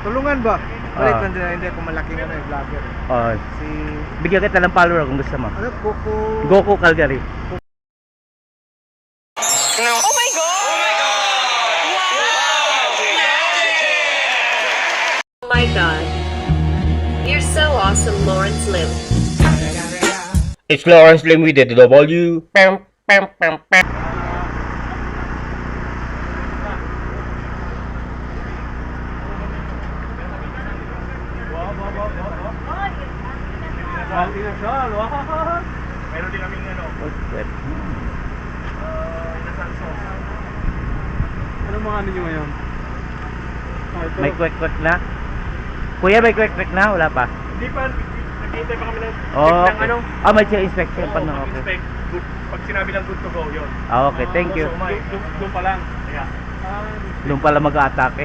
Tulungan ba? Balik lang din, hindi ako malaking vlogger. Si bigyan kita ng follower kung gusto mo. Ano, Coco? Goku Calgary. Oh my God! Oh my God! Wow! Oh my God. You're so awesome, Lawrence Lim. It's Lawrence Lim with the W. Pam, pam, pam, pam. Meron din kaming inasal sauce. Ano mga ano nyo ngayon? May kwek-kwek na? Kuya, may kwek-kwek na? Wala pa? Hindi pa, naghihintay pa kami ng Okay. ng May inspection pa na. Okay. inspect. Pag sinabi ng good to go, yun. Okay, thank you. Doon pa lang. Kaya. Doon pala mag-a-atake.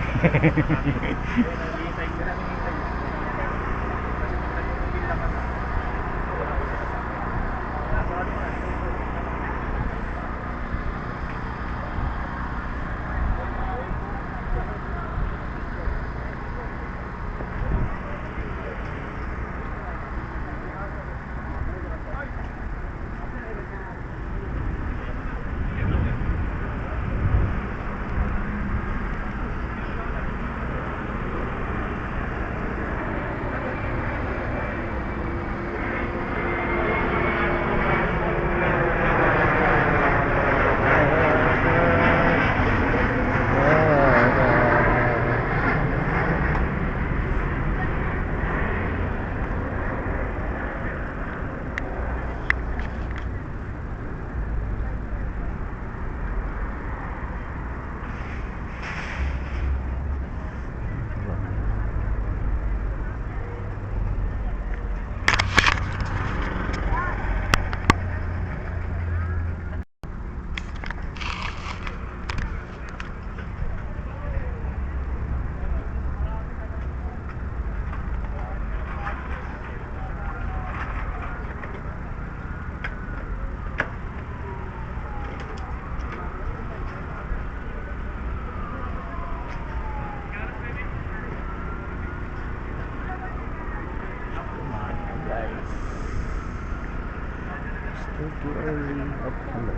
Still too early. Hello.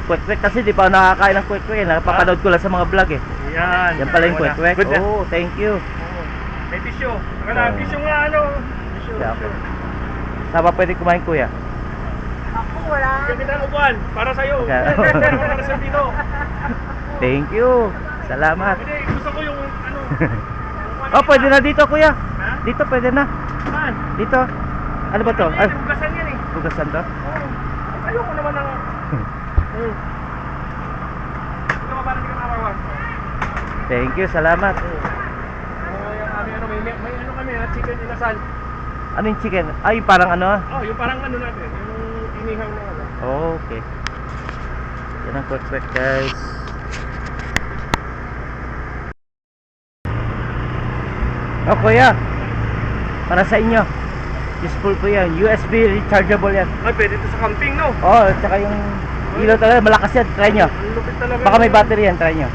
Kwek-kwek kasi di pa ako nakakain ng kwek-kwek eh. Napapanood ko lang sa mga vlog eh. Yan. Yan pala yung kwek-kwek. Good na. Oh, thank you. May tissue. Tissue nga Tissue. Kaya ako. Saan ba pwede kumain, kuya? Ako, wala. Kapitan upuan. Para sa'yo. Okay. Para sa dito. Thank you. Salamat. Hindi, gusto ko yung Oh, pwede na dito, kuya. Ha? Dito, pwede na. Saan? Dito. Ano ba to? Ay, Bugasan yan eh. bugasan to? Oo. Ayoko naman ng... Ito ka parang hindi ka makawan. Thank you, salamat. May ano kami ha, chicken inasal. Ano yung chicken? Ay, parang ano? Oh, yung parang ano natin, yung inihaw na ano. Oh, okay. Yan ang kwek-kwek, guys. Oh, kuya. Para sa inyo. Useful po yan. USB rechargeable yan. Ay, pwede ito sa camping, no? Oh, tsaka yung ilaw talaga, malakas yan. Try nyo. Ang lupit talaga. Baka may battery yan, try nyo.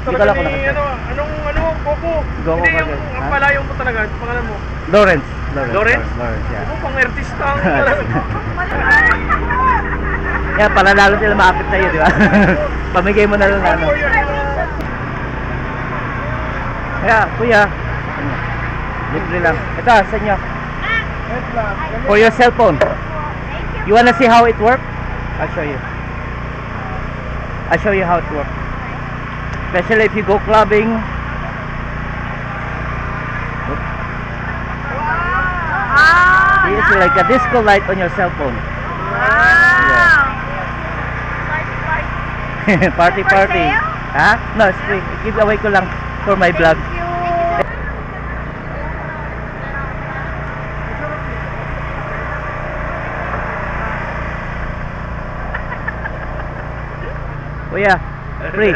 Hindi ko lang kung nakatry. Coco? Goku Hindi, Calgary. ang Ha? palayo mo talaga, pangalan mo. Lawrence, Lawrence? yeah. Ano, pang-artista ang Yan, para lalo sila maapit sa'yo, di ba? Pamigay mo na lang na ano. Kaya, kuya, libre lang. Ito, sa inyo. For your cellphone. You wanna see how it works? I'll show you. I'll show you how it works. Especially if you go clubbing. Ah, It's like a disco light on your cell phone. Wow. Party For party. sale? Ha? No, it's free. Give away ko lang for my vlog. Thank you. Kuya, free.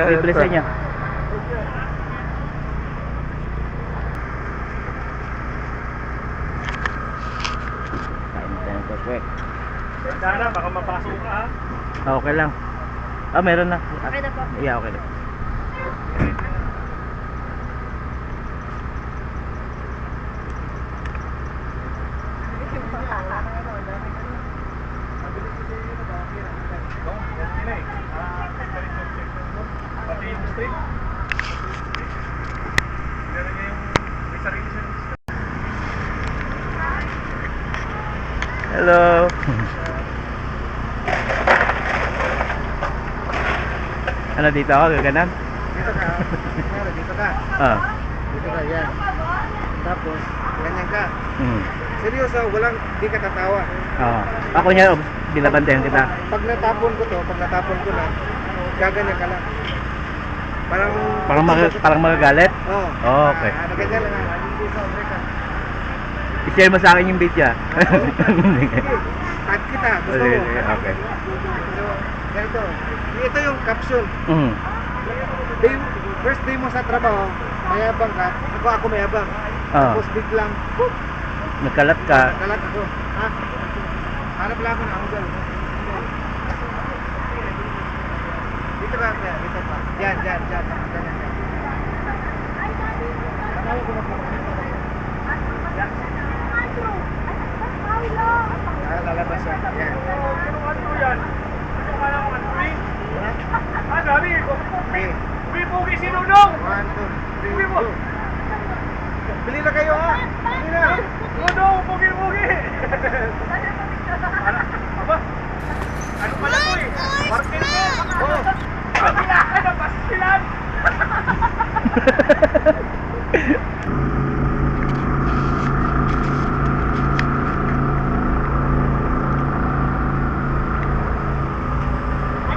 Libre sa inyo. Kain tayo ng quick. Dana, baka mapasok ka ha. Okay lang. Ah, meron na. Okay na po. Yeah, okay lang. Pati yung street. Meron niya yung may sarili siya. Hello. Ano dito ako? Gaganan? Dito ka. Meron, dito ka. Ah. Dito ka, yan. Tapos, ganyan ka. Hmm. Seryoso, di ka tatawa. Ah. Ako niya, binabantayan kita. Pag natapon ko na, gaganyan ka lang. Parang... Parang magagalit? Oo. Oh, okay. Ganyan lang. Hindi sa obre ka. I-share mo sa akin yung video. Tag kita, gusto Sige, mo. sige, okay. So, ganito. Ito yung caption. Mm. First day mo sa trabaho, mayabang ka. Ako mayabang. Ah. Tapos biglang, boop, Nagkalat ka. kalat ako. Ha? Hanap lang ako ng angle. Dito ka, dito pa. Yan. Ganyan. Tanaw ko na po. Lalabas siya. Yan. Ano yan? Ano kala mo ano? Ah, sabi ko. Okay. Uy, pugi si Nunong! 1, 2, 3, go. Bili na kayo ha. Bili na. Nunong, pugi-pugi! Ano? Aba? Ano pala to eh? Martin mo! Oh. Pagkila ka na pasilan!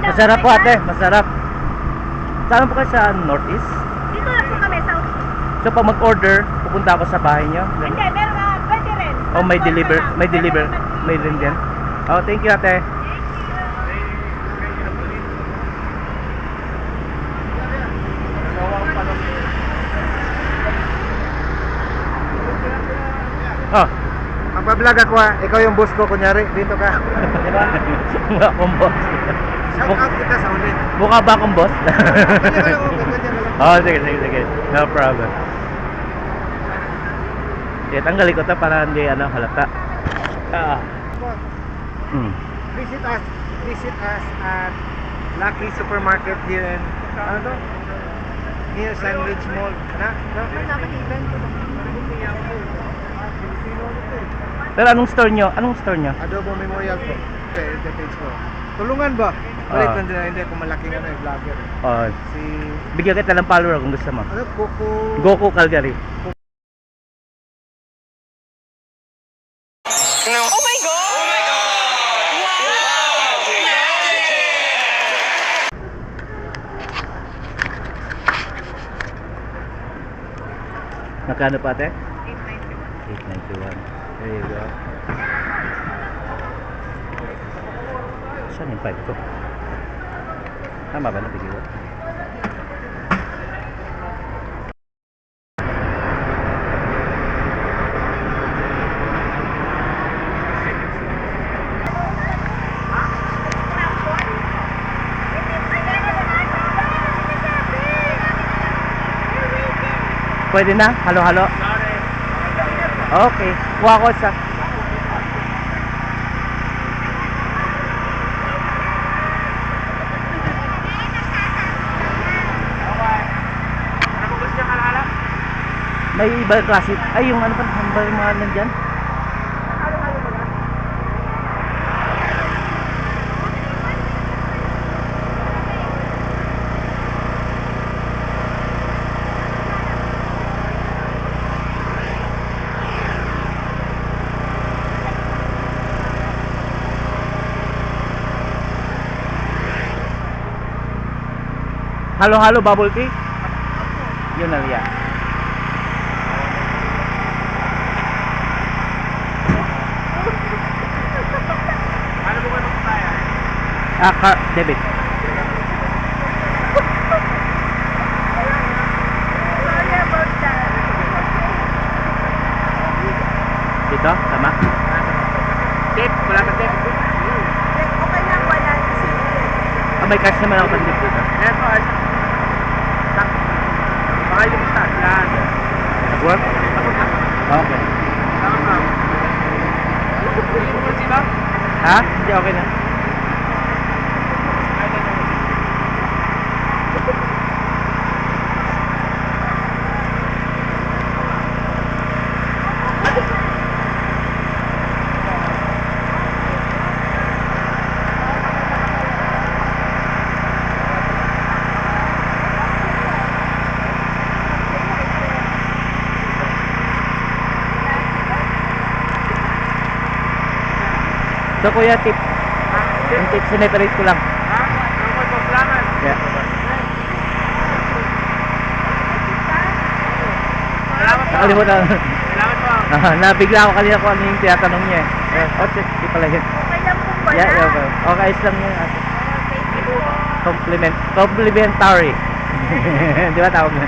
Masarap po ate, masarap. Saan po kayo sa Northeast? Dito na po kami sa... So pag mag-order, pupunta ako sa bahay nyo? Hindi, meron nga. Pwede rin. Oh, may deliver, may rin din. Oh, thank you ate. Oh, Magbablog ako ha. Ikaw yung boss ko, kunyari. Dito ka. Diba? mukha akong boss. Shout out kita sa ulit. Mukha ba akong boss? Ganyan ka lang, ganyan ka lang. Oh, sige. No problem. Yeah, tanggalin ko to para hindi halata. Ah. Hmm. Visit us at Lucky Supermarket here in ano to? Near Sandwich Mall. Pero anong store nyo? Adobo Memorial po. Okay, the page ko. Tulungan ba? Balik lang din na hindi kung malaking vlogger. Oh, Si bigyan kita ng follower kung gusto mo. ano Coco Goku Calgary. Magkano pa ate? 891. There you go. Saan yung 5 ko? Tama ba na bigyan ko? Pwede na? Halo-halo? Okay. Kuha ko sa... May iba klase. Ay, yung ano pa? Yung mga nandyan? halo-halo bubble tea? Yun na yan. Ano mo ba tayo? Debit. Sorry about that. Dito, tama? Tip, wala ka tip. Okay lang, wala kasi. May cash naman ako pang dip dito. Eto, ay. Baka yung start. Yan. Nag-work? Okay. Tama. Hindi mo sila? Ha? Hindi, okay na. So kuya, tip. Yung tip, sineperate ko lang. Ha? Ano mo kailangan? Yeah. Salamat po. Nakalimutan. Salamat po. Nabigla ako kanina kung ano yung tinatanong niya. Di pala yun. Okay lang po pala. Yeah, okay. Okay, ayos lang yun. ate. Thank you po. Complimentary. Di ba tawag na?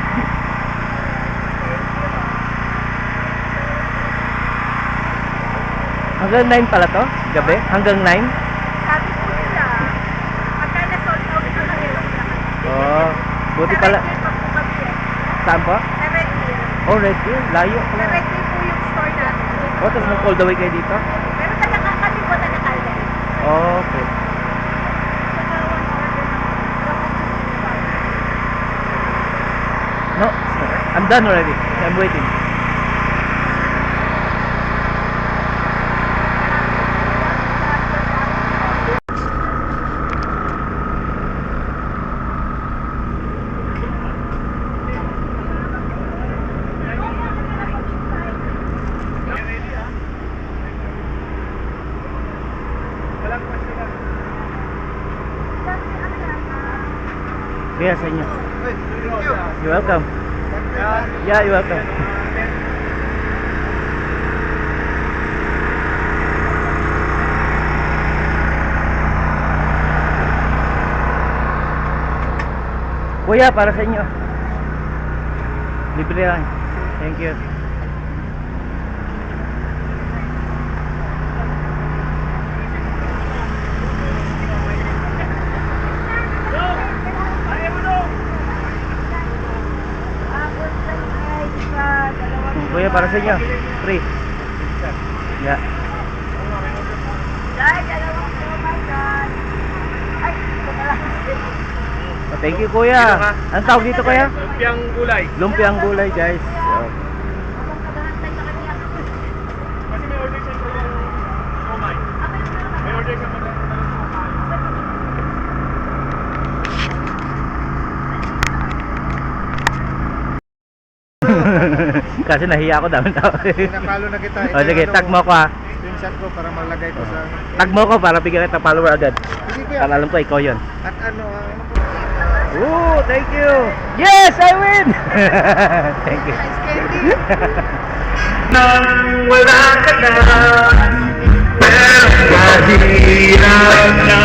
Hanggang 9 pala to? Gabi? Hanggang 9? Sabi po nila, pagka na-sold out na lang yun. Oh, buti pala. Sa Red Deer pa po kami eh. Saan po? Sa Red Deer. Oh, Red Deer. Layo Sa pala. Red Deer po yung store natin. Oh, tapos mag-all the way kayo dito? Pero kami po taga-Calden. Oh, okay. Saka one order No, I'm done already. I'm waiting. Kaya sa inyo. You're welcome. Yeah, you're welcome. Kuya, para sa inyo. Libre lang. Thank you. Kuya, para sa inyo. Free. Yeah. Guys, dalawang po, my God. Ay, ito na lang. Oh, thank you, kuya. Anong tawag dito, kuya? Lumpiang gulay. Lumpiang gulay, guys. Oh. Habang naghahantay sa kanya. Kasi may order siya ng somay. May order siya ng somay. Kasi nahiya ako, dami tao. Pinapalo na kita. Oh, sige, tag mo ko ha. Screenshot ko para malagay ko sa... Tag mo ko para bigyan kita follower agad. Sige kuya. Para alam ko ikaw yun. At ano, Oh, thank you. Yes, I win. Thank you. Nice candy. Nang wala ka na, pero mahirap na